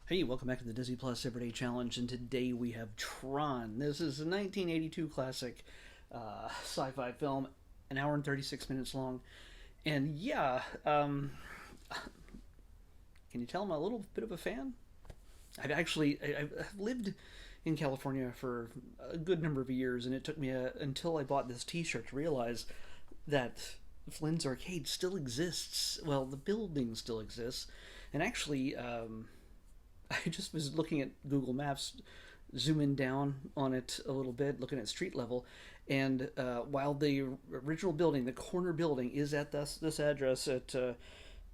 Hey, welcome back to the Disney Plus Everyday Challenge, and today we have Tron. This is a 1982 classic sci-fi film, an hour and 36 minutes long. And yeah, can you tell I'm a little bit of a fan? I've lived in California for a good number of years, and it took me until I bought this T-shirt to realize that Flynn's Arcade still exists. Well, the building still exists, and actually, I just was looking at Google Maps, zooming down on it a little bit, looking at street level, and while the original building, the corner building, is at this address at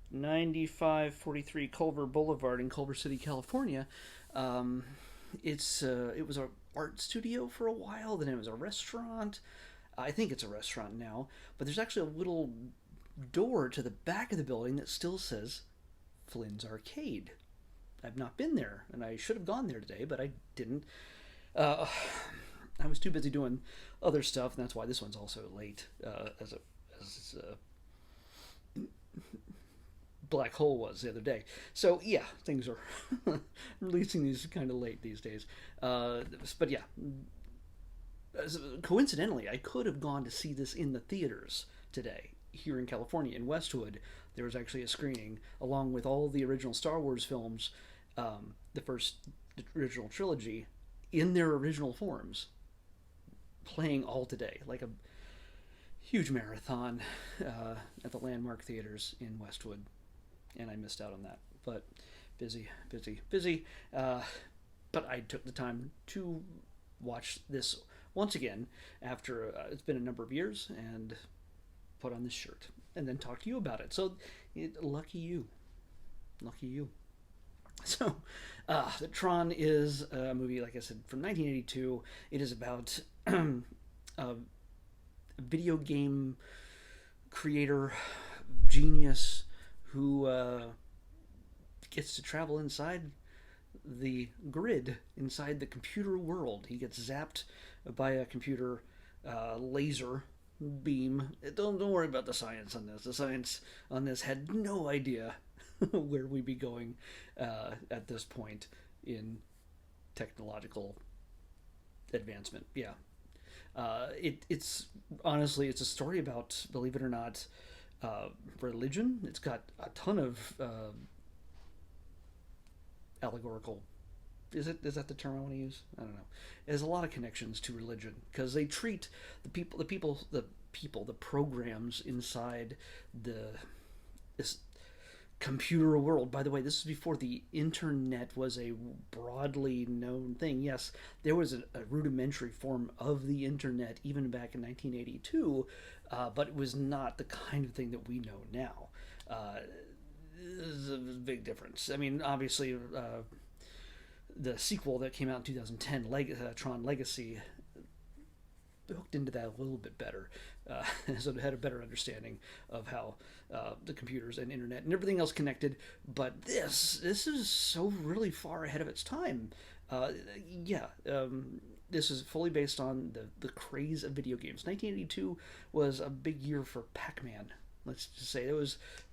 9543 Culver Boulevard in Culver City, California. Um, it was an art studio for a while. Then it was a restaurant. I think it's a restaurant now, but there's actually a little door to the back of the building that still says Flynn's Arcade. I've not been there, and I should have gone there today, but I didn't. Uh, I was too busy doing other stuff, and that's why this one's also late, as a black hole was the other day. So yeah, things are releasing these kind of late these days. But yeah, coincidentally, I could have gone to see this in the theaters today here in California in Westwood. There was actually a screening along with all the original Star Wars films, the first original trilogy, in their original forms, playing all today, like a huge marathon at the Landmark Theaters in Westwood, and I missed out on that. But busy, busy, busy. But I took the time to watch this once again after it's been a number of years and put on this shirt and then talk to you about it. So, lucky you. Lucky you. So, Tron is a movie, like I said, from 1982. It is about a video game creator, genius, who gets to travel inside the grid, inside the computer world. He gets zapped by a computer laser beam. Don't worry about the science on this. The science on this had no idea where we'd be going at this point in technological advancement. Yeah, it's honestly it's a story about, believe it or not, religion. It's got a ton of allegorical. Is that the term I want to use? I don't know. There's a lot of connections to religion because they treat the programs inside the this computer world. By the way, this is before the internet was a broadly known thing. Yes, there was a rudimentary form of the internet even back in 1982, but it was not the kind of thing that we know now. There's a big difference. I mean, obviously, the sequel that came out in 2010, Tron Legacy, hooked into that a little bit better, so it had a better understanding of how the computers and internet and everything else connected. But this is so really far ahead of its time. Yeah, this is fully based on the craze of video games. 1982 was a big year for Pac-Man. Let's just say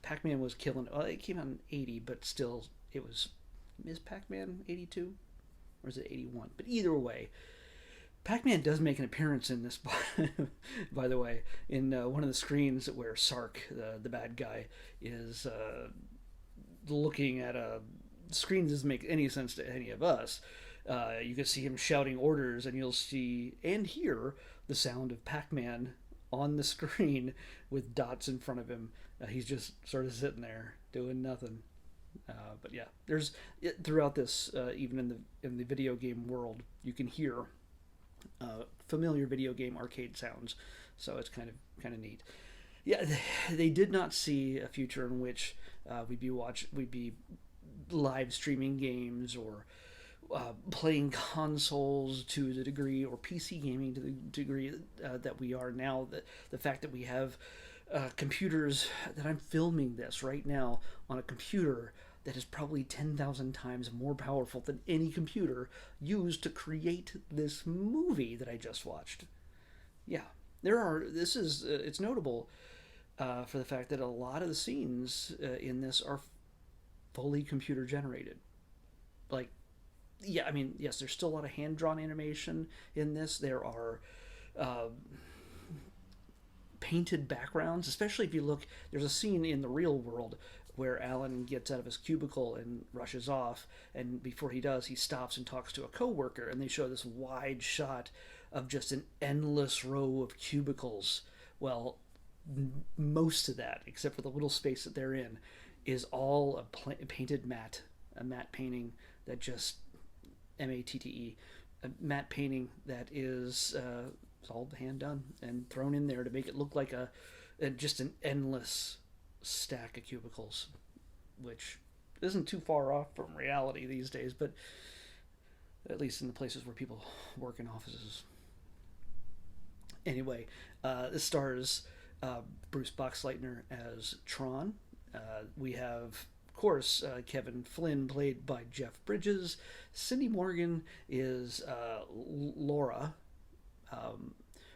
Pac-Man was killing. Well, it came out in 80, but still, it was. Is Pac-Man 82 or is it 81? But either way, Pac-Man does make an appearance in this, by the way, in one of the screens where Sark, the bad guy, is looking at a screen that doesn't make any sense to any of us. You can see him shouting orders, and you'll see and hear the sound of Pac-Man on the screen with dots in front of him. He's just sort of sitting there doing nothing. But yeah, there's throughout this, even in the video game world, you can hear familiar video game arcade sounds, so it's kind of neat. Yeah, they did not see a future in which we'd be live streaming games or playing consoles to the degree, or PC gaming to the degree that we are now. The fact that we have computers, that I'm filming this right now on a computer that is probably 10,000 times more powerful than any computer used to create this movie that I just watched. Yeah, it's notable for the fact that a lot of the scenes in this are fully computer generated. like, yeah, I mean, yes, there's still a lot of hand drawn animation in this. There are uh, painted backgrounds, especially if you look. There's a scene in the real world where Alan gets out of his cubicle and rushes off, and before he does, he stops and talks to a coworker, and they show this wide shot of just an endless row of cubicles. Well, most of that, except for the little space that they're in, is all painted matte, a matte painting that just matte, a matte painting that is all hand done and thrown in there to make it look like a just an endless stack of cubicles, which isn't too far off from reality these days, but at least in the places where people work in offices. Anyway, this stars Bruce Boxleitner as Tron. We have, of course, Kevin Flynn, played by Jeff Bridges. Cindy Morgan is Laura,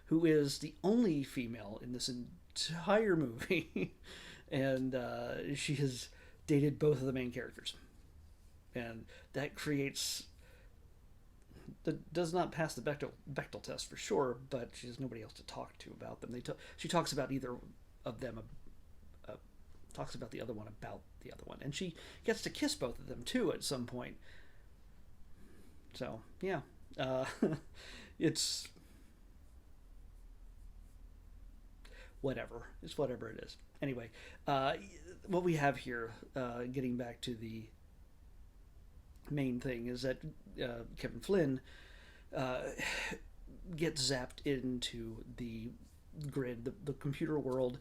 who is the only female in this entire movie, and she has dated both of the main characters, and that creates that does not pass the Bechdel test for sure, but she has nobody else to talk to about them. She talks about either of them, talks about the other one about the other one, and she gets to kiss both of them too at some point. So yeah, it's whatever. It's whatever it is. Anyway, what we have here, getting back to the main thing, is that Kevin Flynn uh, gets zapped into the grid, the computer world,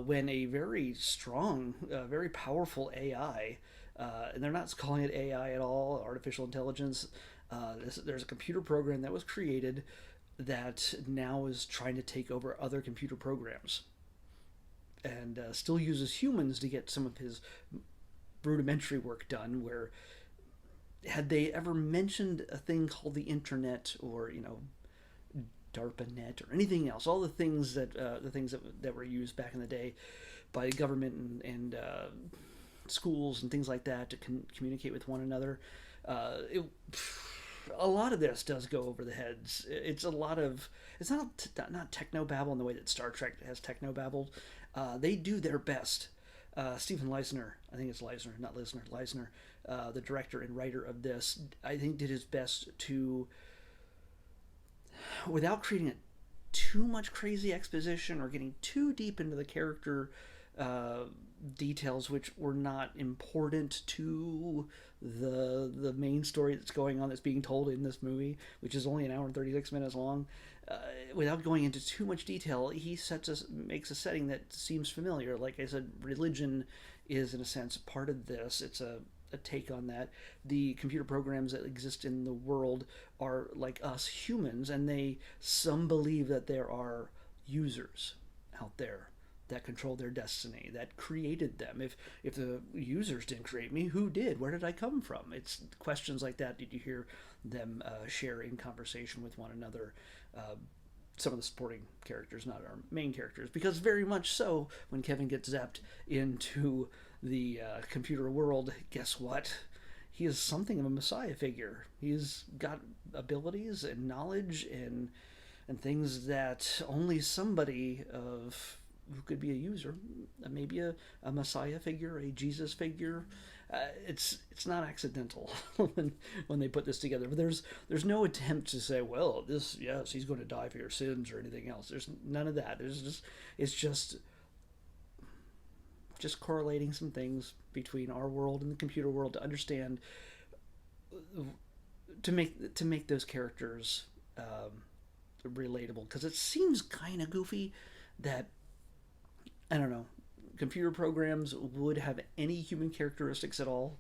when a very strong, very powerful AI, and they're not calling it AI at all, artificial intelligence. There's a computer program that was created that now is trying to take over other computer programs, and still uses humans to get some of his rudimentary work done. Where had they ever mentioned a thing called the internet, or DARPANet or anything else, all the things that were used back in the day by government and schools and things like that to communicate with one another, a lot of this does go over the heads. It's a lot of, it's not techno babble in the way that Star Trek has techno babbled. They do their best. Stephen Leisner, I think it's Leisner, not Lisner, Leisner, the director and writer of this, I think did his best to, without creating too much crazy exposition or getting too deep into the character details, which were not important to the main story that's going on, that's being told in this movie, which is only an hour and 36 minutes long. Without going into too much detail, he makes a setting that seems familiar. Like I said, religion is in a sense part of this. It's a take on that. The computer programs that exist in the world are like us humans, and some believe that there are users out there that control their destiny, that created them. If the users didn't create me, who did? Where did I come from? It's questions like that. Did you hear them share in conversation with one another? Some of the supporting characters, not our main characters, because very much so, when Kevin gets zapped into the computer world, guess what? He is something of a messiah figure. He's got abilities and knowledge and things that only somebody who could be a user, maybe a messiah figure, a Jesus figure. It's not accidental when they put this together. But there's no attempt to say, well, yes, he's going to die for your sins or anything else. There's none of that. It's just correlating some things between our world and the computer world to understand, to make those characters relatable. Because it seems kind of goofy that, I don't know, computer programs would have any human characteristics at all,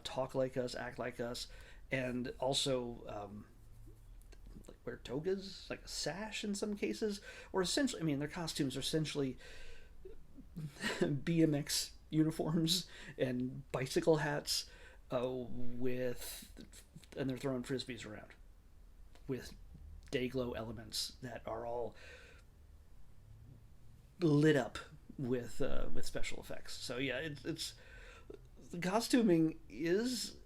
talk like us, act like us, and also like wear togas, like a sash in some cases, or essentially, I mean, their costumes are essentially BMX uniforms and bicycle hats, and they're throwing frisbees around with day-glow elements that are all lit up with special effects. So yeah, it's the costuming is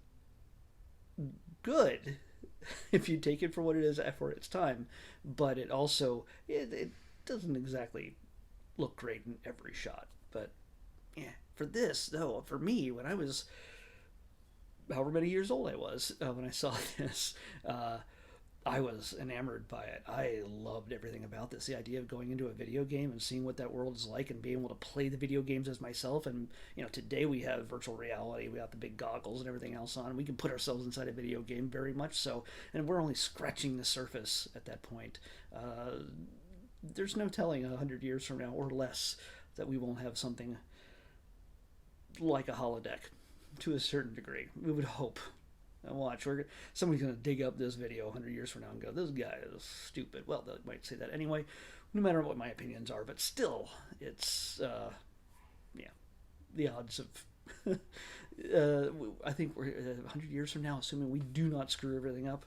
good if you take it for what it is for its time, but it also it doesn't exactly look great in every shot. But yeah, for this though, for me, when I was however many years old I was when I saw this, I was enamored by it. I loved everything about this. The idea of going into a video game and seeing what that world is like and being able to play the video games as myself. And, today we have virtual reality. We got the big goggles and everything else on. We can put ourselves inside a video game very much so. And we're only scratching the surface at that point. There's no telling 100 years from now or less that we won't have something like a holodeck to a certain degree. We would hope. And watch, somebody's going to dig up this video 100 years from now and go, this guy is stupid. Well, they might say that anyway, no matter what my opinions are, but still, it's, yeah, the odds of, I think we're 100 years from now, assuming we do not screw everything up,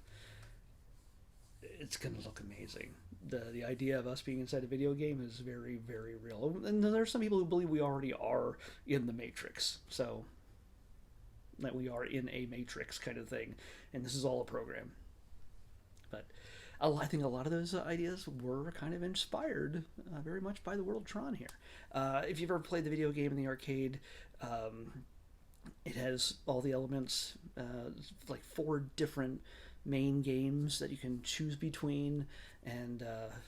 it's going to look amazing. The idea of us being inside a video game is very, very real. And there are some people who believe we already are in the Matrix, so that we are in a matrix kind of thing, and this is all a program. But I think a lot of those ideas were kind of inspired very much by the world Tron here. If you've ever played the video game in the arcade, it has all the elements, like 4 different main games that you can choose between and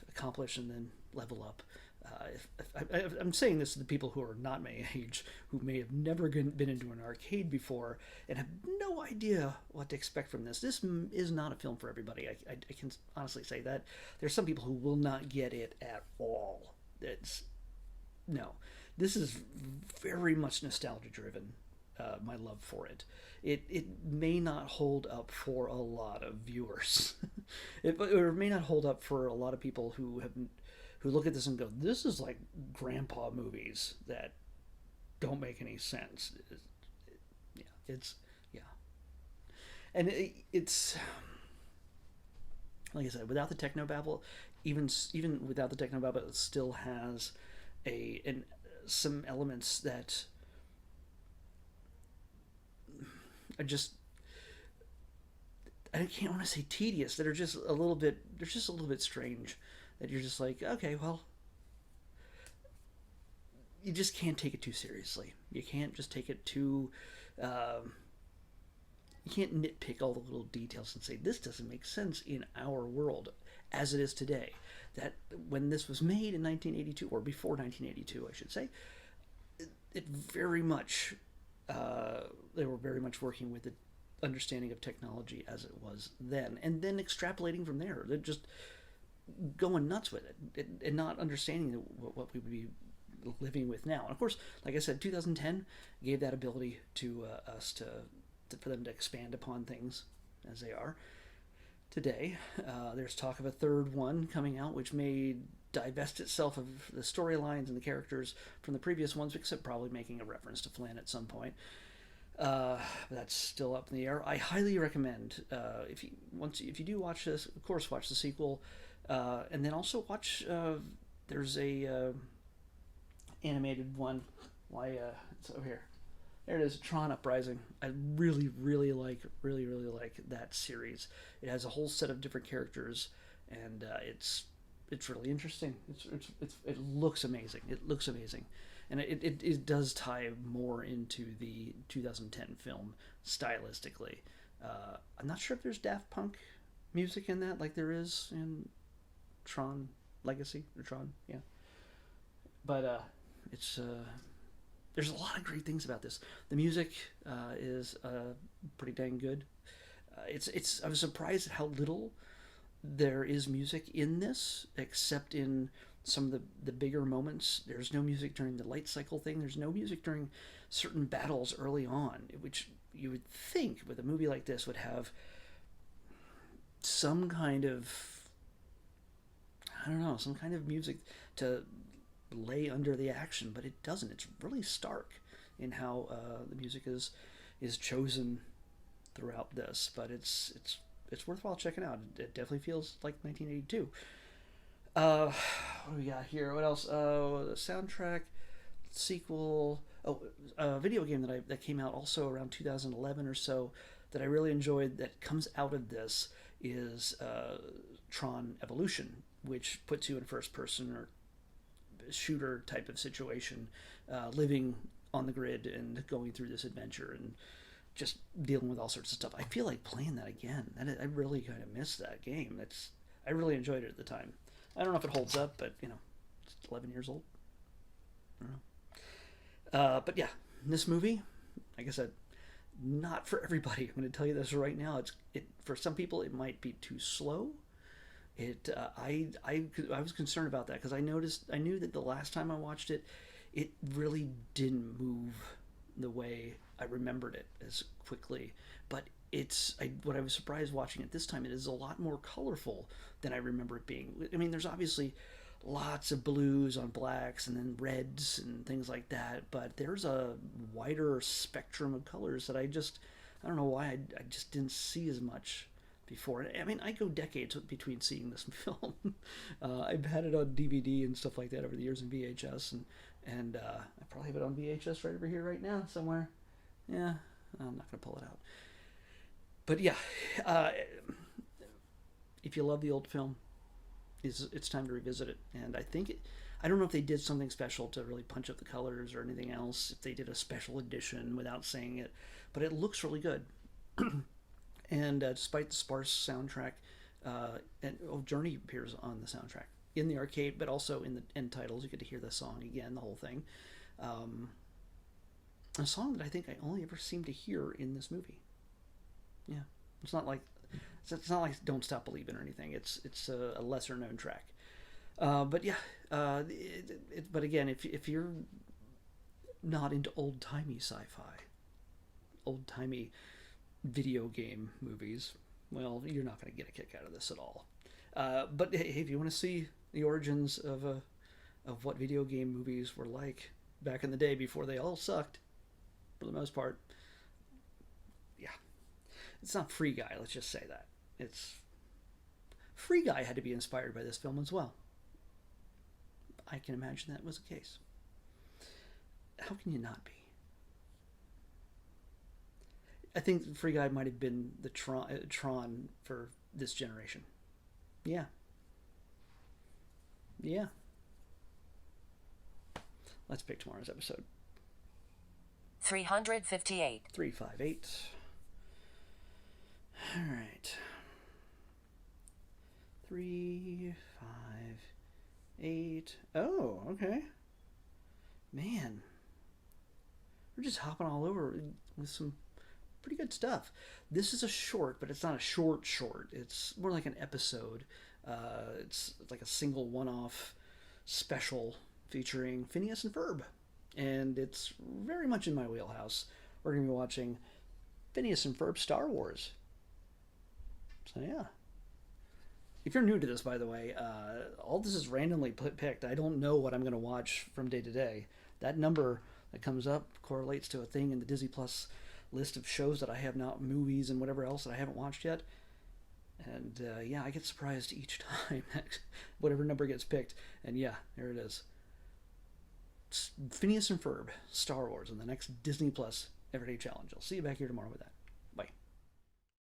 accomplish and then level up. I'm saying this to the people who are not my age, who may have never been into an arcade before and have no idea what to expect from this. This is not a film for everybody. I can honestly say that. There's some people who will not get it at all. No. This is very much nostalgia driven, my love for it. It may not hold up for a lot of viewers. It may not hold up for a lot of people who look at this and go, this is like grandpa movies that don't make any sense. Yeah. And it's, like I said, without the technobabble, even without the technobabble, it still has some elements that are just, I can't want to say tedious, that are just a little bit, they're just a little bit strange. That you're just like, okay, well, you just can't take it too seriously. You can't just take it too, you can't nitpick all the little details and say, this doesn't make sense in our world as it is today. That when this was made in 1982, or before 1982, I should say, it very much, they were very much working with the understanding of technology as it was then, and then extrapolating from there. They're just going nuts with it and not understanding what we would be living with now. And of course, like I said, 2010 gave that ability to us for them to expand upon things as they are today. There's talk of a third one coming out, which may divest itself of the storylines and the characters from the previous ones, except probably making a reference to Flynn at some point. That's still up in the air. I highly recommend, if you do watch this, of course, watch the sequel. And then also watch, there's a animated one. It's over here. There it is, Tron Uprising. I really, really like that series. It has a whole set of different characters, and it's really interesting. It looks amazing. And it does tie more into the 2010 film stylistically. I'm not sure if there's Daft Punk music in that, like there is in Tron Legacy, or Tron, yeah. But it's there's a lot of great things about this. The music is pretty dang good. I was surprised at how little there is music in this, except in some of the bigger moments. There's no music during the light cycle thing. There's no music during certain battles early on, which you would think with a movie like this would have some kind of, I don't know, some kind of music to lay under the action, but it doesn't. It's really stark in how the music is chosen throughout this, but it's worthwhile checking out. It definitely feels like 1982. What do we got here? What else? The soundtrack, sequel. A video game that came out also around 2011 or so. that I really enjoyed that comes out of this is Tron Evolution, which puts you in first person or shooter type of situation, living on the grid and going through this adventure and just dealing with all sorts of stuff. I feel like playing that again. I really kind of missed that game. I really enjoyed it at the time. I don't know if it holds up, but it's 11 years old. I don't know. But yeah, this movie, like I said, not for everybody. I'm going to tell you this right now. It for some people it might be too slow. I was concerned about that because I knew that the last time I watched it, it really didn't move the way I remembered it as quickly. But what I was surprised watching it this time, it is a lot more colorful than I remember it being. I mean, there's obviously lots of blues on blacks and then reds and things like that, but there's a wider spectrum of colors that I don't know why I just didn't see as much before. I mean, I go decades between seeing this film. I've had it on DVD and stuff like that over the years in VHS, and I probably have it on VHS right over here right now somewhere. Yeah, I'm not going to pull it out. But yeah, if you love the old film, it's time to revisit it. And I don't know if they did something special to really punch up the colors or anything else, if they did a special edition without saying it, but it looks really good. And despite the sparse soundtrack, Journey appears on the soundtrack in the arcade, but also in the end titles. You get to hear the song again, the whole thing. A song that I think I only ever seem to hear in this movie. Yeah, it's not like "Don't Stop Believin'" or anything. It's a lesser known track. But yeah, but again, if you're not into old timey sci-fi, old timey video game movies, well, you're not going to get a kick out of this at all. But hey, if you want to see the origins of what video game movies were like back in the day before they all sucked, for the most part, yeah, it's not Free Guy. Let's just say that Free Guy had to be inspired by this film as well. I can imagine that was the case. How can you not be? I think Free Guy might have been the Tron for this generation. Yeah. Yeah. Let's pick tomorrow's episode. 358. 358. All right. 358. Oh, okay. Man. We're just hopping all over with some pretty good stuff. This is a short, but it's not a short. It's more like an episode. It's like a single one-off special featuring Phineas and Ferb. And it's very much in my wheelhouse. We're going to be watching Phineas and Ferb Star Wars. So yeah. If you're new to this, by the way, all this is randomly picked. I don't know what I'm going to watch from day to day. That number that comes up correlates to a thing in the Disney Plus list of shows that I have now, movies and whatever else that I haven't watched yet. And yeah, I get surprised each time that whatever number gets picked. And yeah, there it is. It's Phineas and Ferb, Star Wars, and the next Disney Plus Everyday Challenge. I'll see you back here tomorrow with that.